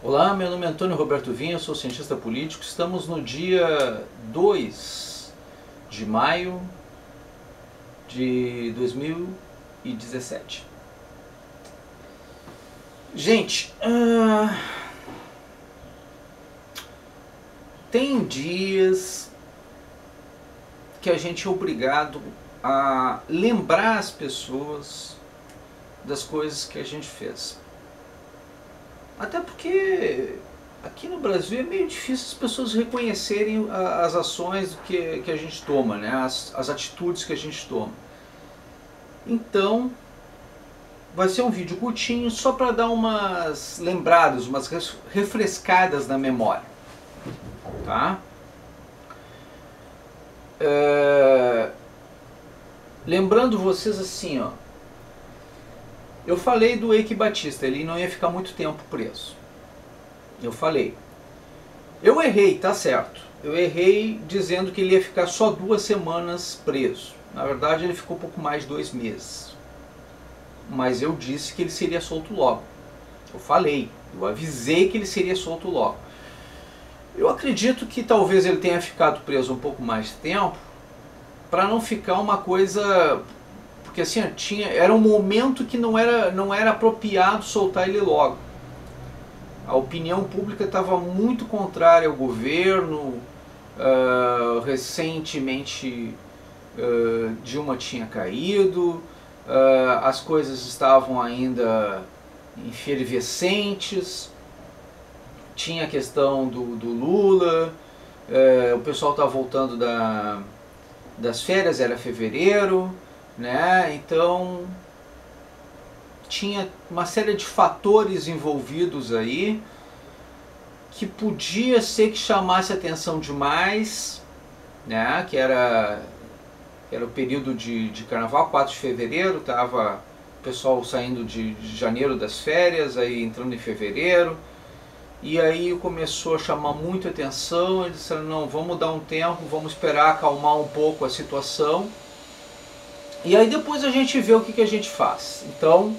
Olá, meu nome é Antônio Roberto Vinha, eu sou cientista político. Estamos no dia 2 de maio de 2017. Gente, tem dias que a gente é obrigado a lembrar as pessoas das coisas que a gente fez. Até porque aqui no Brasil é meio difícil as pessoas reconhecerem as ações que a gente toma, né? As atitudes que a gente toma. Então, vai ser um vídeo curtinho só para dar umas lembradas, umas refrescadas na memória. Tá? Lembrando vocês assim, ó. Eu falei do Eike Batista, ele não ia ficar muito tempo preso. Eu falei. Eu errei, tá certo. Eu errei dizendo que ele ia ficar só 2 semanas preso. Na verdade ele ficou um pouco mais de 2 meses. Mas eu disse que ele seria solto logo. Eu falei, eu avisei que ele seria solto logo. Eu acredito que talvez ele tenha ficado preso um pouco mais de tempo, para não ficar uma coisa... Porque assim, era um momento que não era apropriado soltar ele logo. A opinião pública estava muito contrária ao governo. Recentemente Dilma tinha caído, as coisas estavam ainda efervescentes, tinha a questão do Lula, o pessoal estava voltando das férias, era fevereiro, né? Então tinha uma série de fatores envolvidos aí que podia ser que chamasse atenção demais, né? Que era o período de carnaval, 4 de fevereiro, tava o pessoal saindo de janeiro das férias, aí entrando em fevereiro, e aí começou a chamar muito atenção. Eles disseram, não, vamos dar um tempo, vamos esperar acalmar um pouco a situação, e aí depois a gente vê o que a gente faz. Então,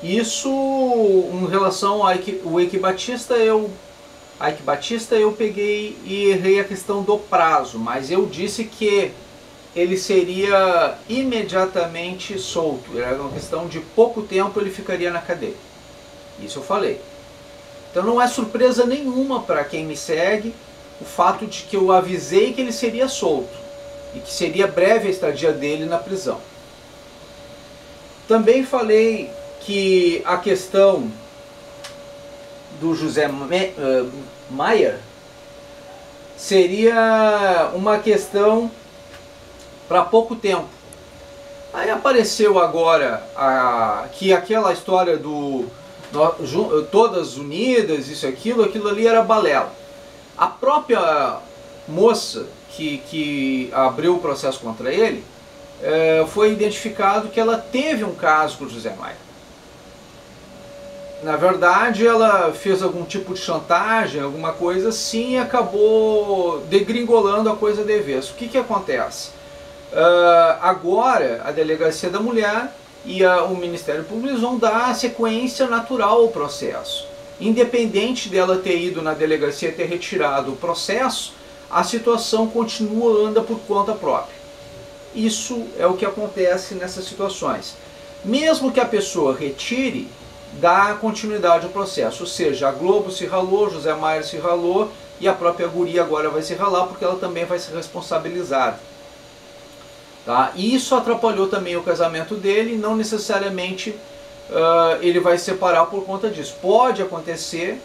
isso em relação ao Eike Batista, eu peguei e errei a questão do prazo, mas eu disse que ele seria imediatamente solto, era uma questão de pouco tempo ele ficaria na cadeia. Isso eu falei. Então não é surpresa nenhuma para quem me segue o fato de que eu avisei que ele seria solto e que seria breve a estadia dele na prisão. Também falei que a questão do José Maia seria uma questão para pouco tempo. Aí apareceu agora que aquela história do todas unidas, isso aquilo ali era balela. A própria moça que abriu o processo contra ele, foi identificado que ela teve um caso com o José Maia. Na verdade, ela fez algum tipo de chantagem, alguma coisa assim, e acabou degringolando a coisa de vez. O que acontece? Agora, a Delegacia da Mulher e o Ministério Público vão dar sequência natural ao processo. Independente dela ter ido na delegacia e ter retirado o processo, a situação continua, anda por conta própria. Isso é o que acontece nessas situações. Mesmo que a pessoa retire, dá continuidade ao processo. Ou seja, a Globo se ralou, José Maia se ralou, e a própria guria agora vai se ralar, porque ela também vai ser responsabilizada. Tá? E isso atrapalhou também o casamento dele, não necessariamente ele vai separar por conta disso. Pode acontecer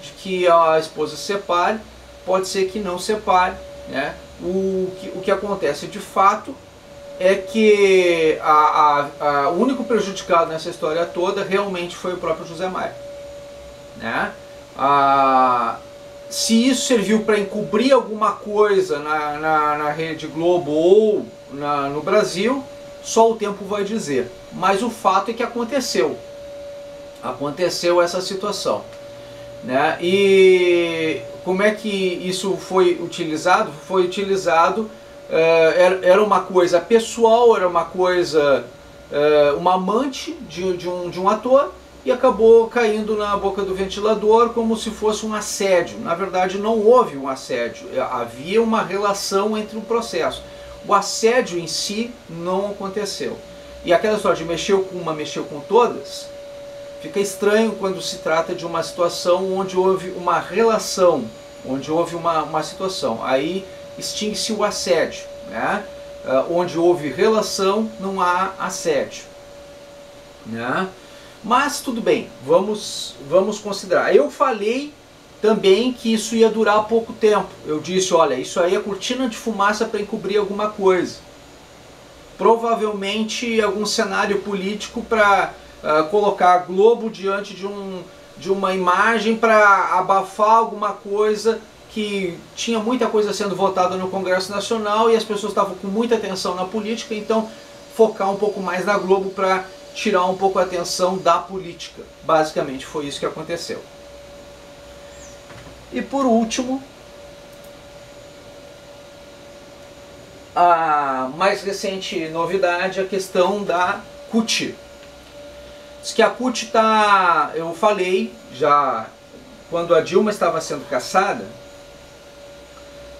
de que a esposa se separe, pode ser que não separe, né? O que acontece de fato é que o único prejudicado nessa história toda realmente foi o próprio José Maia, né? Se isso serviu para encobrir alguma coisa na Rede Globo ou no Brasil, só o tempo vai dizer. Mas o fato é que aconteceu essa situação, né? E como é que isso foi utilizado? Foi utilizado, era uma coisa pessoal, era uma coisa, uma amante de um ator, e acabou caindo na boca do ventilador como se fosse um assédio. Na verdade não houve um assédio, havia uma relação entre o processo. O assédio em si não aconteceu. E aquela história de mexeu com uma, mexeu com todas, fica estranho quando se trata de uma situação onde houve uma relação, onde houve uma situação. Aí extingue-se o assédio, né? Onde houve relação, não há assédio, né? Mas tudo bem, vamos considerar. Eu falei também que isso ia durar pouco tempo. Eu disse, olha, isso aí é cortina de fumaça para encobrir alguma coisa. Provavelmente algum cenário político para colocar a Globo diante de uma imagem para abafar alguma coisa, que tinha muita coisa sendo votada no Congresso Nacional e as pessoas estavam com muita atenção na política, então focar um pouco mais na Globo para tirar um pouco a atenção da política. Basicamente foi isso que aconteceu. E por último, a mais recente novidade é a questão da CUT. Diz que a CUT está, eu falei já quando a Dilma estava sendo cassada,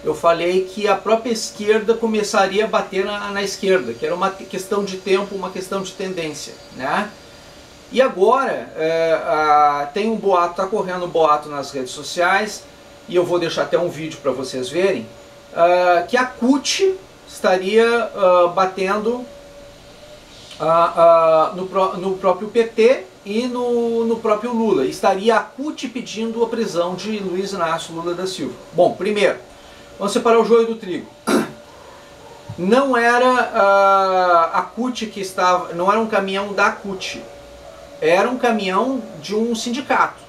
eu falei que a própria esquerda começaria a bater na esquerda, que era uma questão de tempo, uma questão de tendência, né? E agora tem um boato, está correndo um boato nas redes sociais, e eu vou deixar até um vídeo para vocês verem, que a CUT estaria batendo no próprio PT e no próprio Lula. Estaria a CUT pedindo a prisão de Luiz Inácio Lula da Silva. Bom, primeiro, vamos separar o joio do trigo. Não era a CUT que estava, não era um caminhão da CUT, era um caminhão de um sindicato.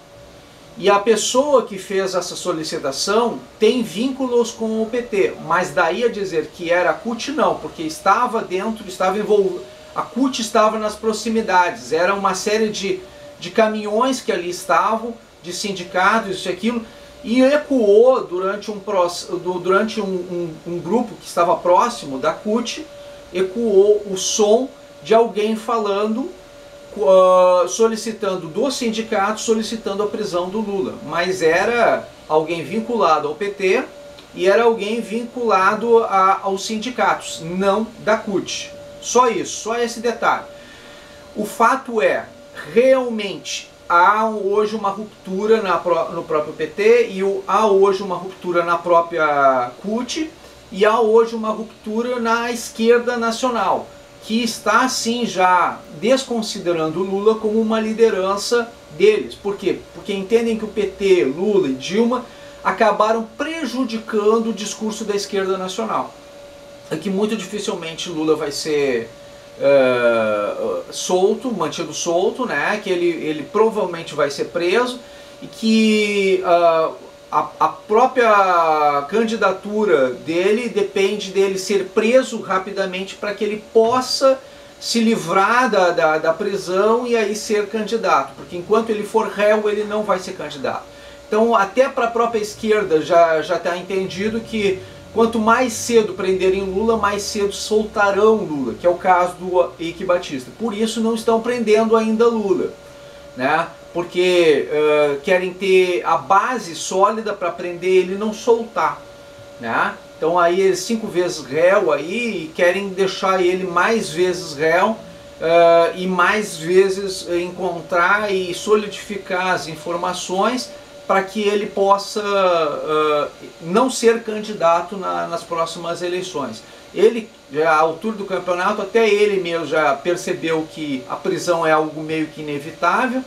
E a pessoa que fez essa solicitação tem vínculos com o PT, mas daí a dizer que era a CUT não, porque estava dentro, estava envolvido, a CUT estava nas proximidades, era uma série de caminhões que ali estavam, de sindicatos, isso e aquilo, e ecoou durante um grupo que estava próximo da CUT, ecoou o som de alguém falando, solicitando do sindicato, solicitando a prisão do Lula. Mas era alguém vinculado ao PT e era alguém vinculado aos sindicatos, não da CUT. Só isso, só esse detalhe. O fato é, realmente, há hoje uma ruptura no próprio PT, e há hoje uma ruptura na própria CUT, e há hoje uma ruptura na esquerda nacional, que está sim já desconsiderando o Lula como uma liderança deles. Por quê? Porque entendem que o PT, Lula e Dilma acabaram prejudicando o discurso da esquerda nacional. É que muito dificilmente Lula vai ser mantido solto, né? Que ele provavelmente vai ser preso, e que a própria candidatura dele depende dele ser preso rapidamente para que ele possa se livrar da prisão e aí ser candidato, porque enquanto ele for réu ele não vai ser candidato. Então até para a própria esquerda já está entendido que quanto mais cedo prenderem Lula, mais cedo soltarão Lula, que é o caso do Eike Batista. Por isso não estão prendendo ainda Lula, né? Porque querem ter a base sólida para prender ele e não soltar, né? Então aí ele 5 vezes réu aí, e querem deixar ele mais vezes réu e mais vezes encontrar e solidificar as informações para que ele possa não ser candidato nas próximas eleições. Ele, já à altura do campeonato, até ele mesmo já percebeu que a prisão é algo meio que inevitável,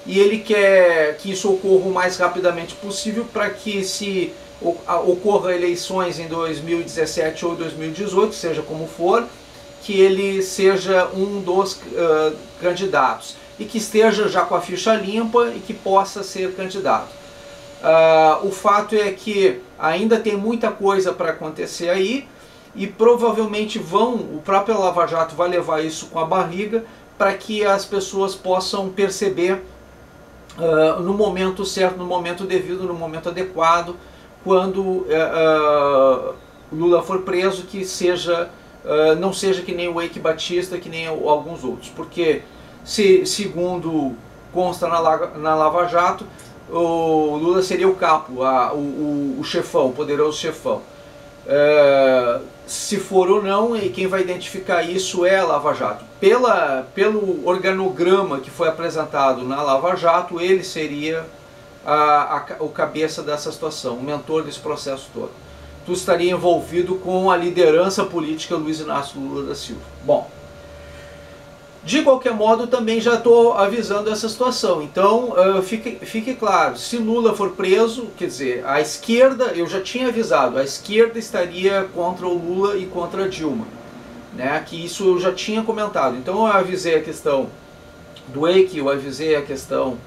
e ele quer que isso ocorra o mais rapidamente possível para que, se ocorra eleições em 2017 ou 2018, seja como for, que ele seja um dos candidatos e que esteja já com a ficha limpa e que possa ser candidato. O fato é que ainda tem muita coisa para acontecer aí, e provavelmente o próprio Lava Jato vai levar isso com a barriga para que as pessoas possam perceber no momento certo, no momento devido, no momento adequado, quando Lula for preso, que não seja que nem o Eike Batista, que nem alguns outros. Porque, segundo consta na Lava Jato, o Lula seria o capo, o chefão, o poderoso chefão. Se for ou não, e quem vai identificar isso é a Lava Jato. Pelo organograma que foi apresentado na Lava Jato, ele seria o cabeça dessa situação, o mentor desse processo todo. Tu estaria envolvido com a liderança política Luiz Inácio Lula da Silva. Bom, de qualquer modo, também já estou avisando essa situação. Então, fique claro, se Lula for preso, quer dizer, a esquerda, eu já tinha avisado, a esquerda estaria contra o Lula e contra a Dilma, né? Que isso eu já tinha comentado. Então eu avisei a questão do Eike, eu avisei a questão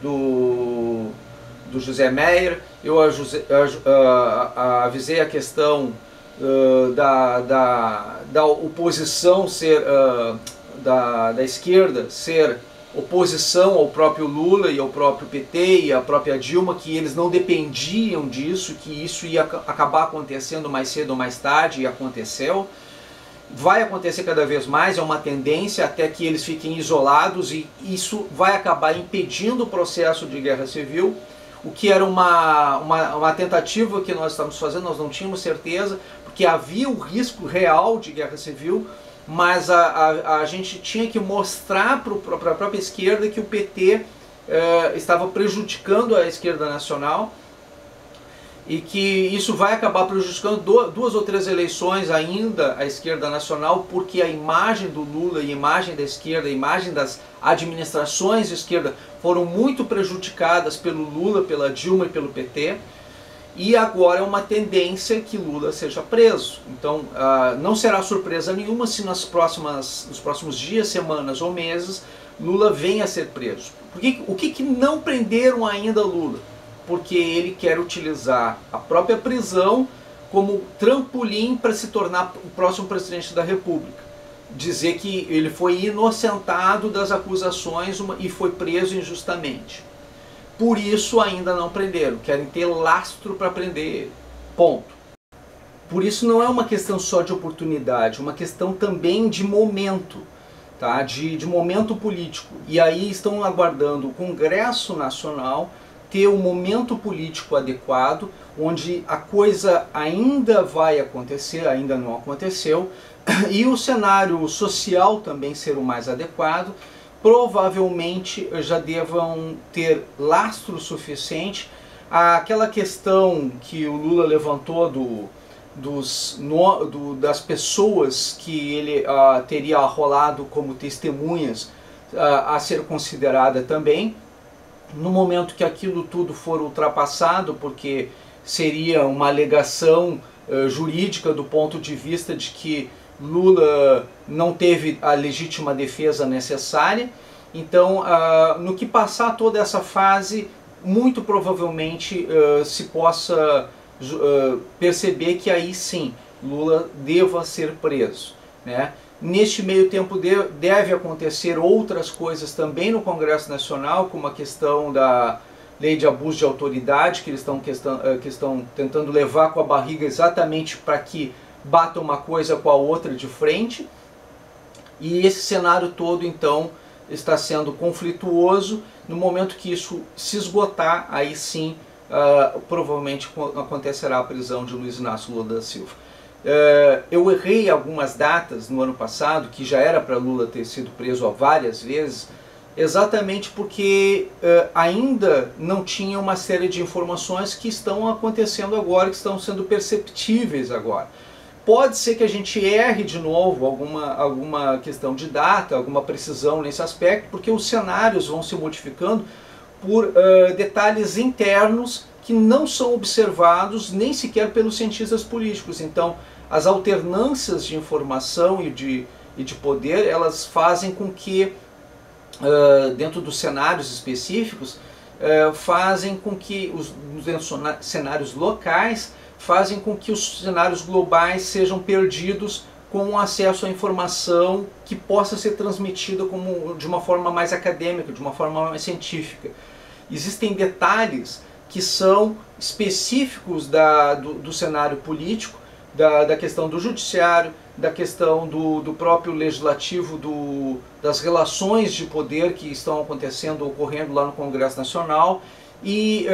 do José Meyer, eu avisei a questão da oposição ser... Da esquerda ser oposição ao próprio Lula e ao próprio PT e à própria Dilma, que eles não dependiam disso, que isso ia acabar acontecendo mais cedo ou mais tarde, e aconteceu. Vai acontecer cada vez mais, é uma tendência até que eles fiquem isolados, e isso vai acabar impedindo o processo de guerra civil, o que era uma tentativa que nós estávamos fazendo, nós não tínhamos certeza, porque havia o risco real de guerra civil, mas a gente tinha que mostrar para a própria esquerda que o PT estava prejudicando a esquerda nacional, e que isso vai acabar prejudicando duas ou três eleições ainda a esquerda nacional, porque a imagem do Lula e a imagem da esquerda, a imagem das administrações de esquerda foram muito prejudicadas pelo Lula, pela Dilma e pelo PT. E agora é uma tendência que Lula seja preso. Então não será surpresa nenhuma se nos próximos dias, semanas ou meses Lula venha a ser preso. O que não prenderam ainda Lula? Porque ele quer utilizar a própria prisão como trampolim para se tornar o próximo presidente da República. Dizer que ele foi inocentado das acusações e foi preso injustamente. Por isso ainda não prenderam, querem ter lastro para prender ele, ponto. Por isso não é uma questão só de oportunidade, é uma questão também de momento, tá? de momento político. E aí estão aguardando o Congresso Nacional ter um momento político adequado, onde a coisa ainda vai acontecer, ainda não aconteceu, e o cenário social também ser o mais adequado. Provavelmente já devam ter lastro suficiente. Aquela questão que o Lula levantou das pessoas que ele teria arrolado como testemunhas a ser considerada também. No momento que aquilo tudo for ultrapassado, porque seria uma alegação jurídica do ponto de vista de que Lula não teve a legítima defesa necessária. Então, no que passar toda essa fase, muito provavelmente se possa perceber que aí sim Lula deva ser preso, né? Neste meio tempo deve acontecer outras coisas também no Congresso Nacional, como a questão da lei de abuso de autoridade, que eles estão tentando levar com a barriga exatamente para que bata uma coisa com a outra de frente. E esse cenário todo, então, está sendo conflituoso. No momento que isso se esgotar, aí sim, provavelmente acontecerá a prisão de Luiz Inácio Lula da Silva. Eu errei algumas datas no ano passado, que já era para Lula ter sido preso várias vezes, exatamente porque ainda não tinha uma série de informações que estão acontecendo agora, que estão sendo perceptíveis agora. Pode ser que a gente erre de novo alguma questão de data, alguma precisão nesse aspecto, porque os cenários vão se modificando por detalhes internos que não são observados nem sequer pelos cientistas políticos. Então, as alternâncias de informação e de poder, elas fazem com que, dentro dos cenários específicos, fazem com que os cenários locais fazem com que os cenários globais sejam perdidos com acesso à informação que possa ser transmitida de uma forma mais acadêmica, de uma forma mais científica. Existem detalhes que são específicos do cenário político, da questão do judiciário, da questão do próprio legislativo, das relações de poder que estão acontecendo, ocorrendo lá no Congresso Nacional, e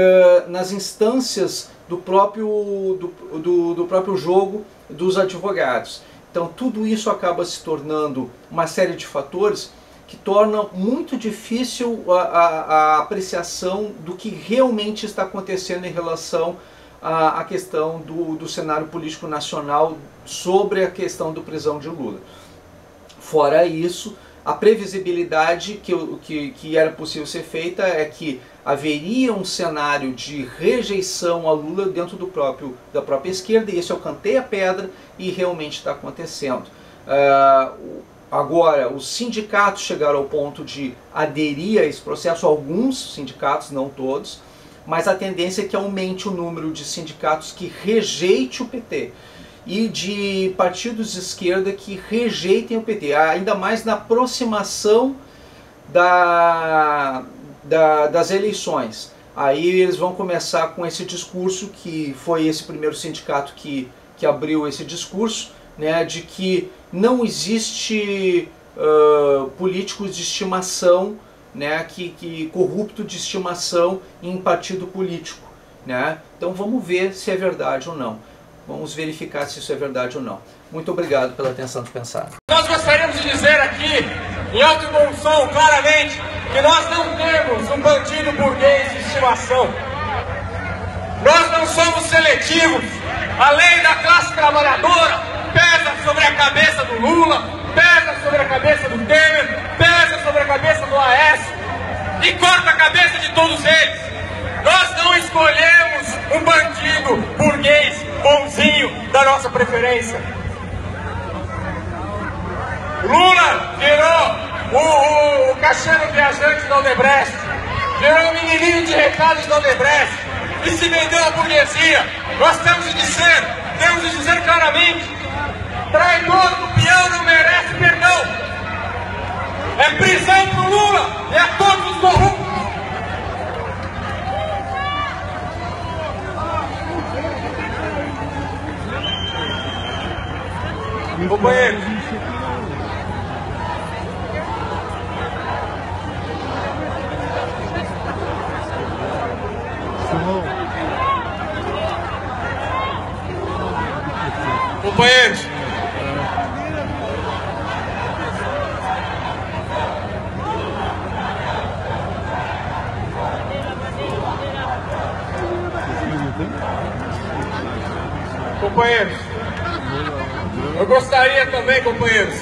nas instâncias do próprio jogo dos advogados. Então tudo isso acaba se tornando uma série de fatores que tornam muito difícil a apreciação do que realmente está acontecendo em relação à questão do cenário político nacional sobre a questão da prisão de Lula. Fora isso, a previsibilidade que era possível ser feita é que haveria um cenário de rejeição a Lula dentro da própria esquerda, e esse eu cantei a pedra e realmente está acontecendo. Agora, os sindicatos chegaram ao ponto de aderir a esse processo, alguns sindicatos, não todos, mas a tendência é que aumente o número de sindicatos que rejeite o PT e de partidos de esquerda que rejeitem o PT, ainda mais na aproximação das eleições. Aí eles vão começar com esse discurso, que foi esse primeiro sindicato que abriu esse discurso, né, de que não existe políticos de estimação, né, corrupto de estimação em partido político, né? Então vamos ver se é verdade ou não. Vamos verificar se isso é verdade ou não. Muito obrigado pela atenção dispensada. Nós gostaríamos de dizer aqui, em alto e bom som, claramente, que nós não temos um bandido burguês de estimação. Nós não somos seletivos. A lei da classe trabalhadora pesa sobre a cabeça do Lula, pesa sobre a cabeça do Temer, pesa sobre a cabeça do Aécio e corta a cabeça de todos eles. Nós não escolhemos um bandido burguês bonzinho da nossa preferência. Lula virou o caixeiro viajante da Odebrecht, virou o menininho de recados da Odebrecht e se vendeu à burguesia. Nós temos de dizer claramente: traidor do peão não merece perdão. É prisão pro Lula e a todos os corruptos. Companheiros, companheiros, eu gostaria também, companheiros,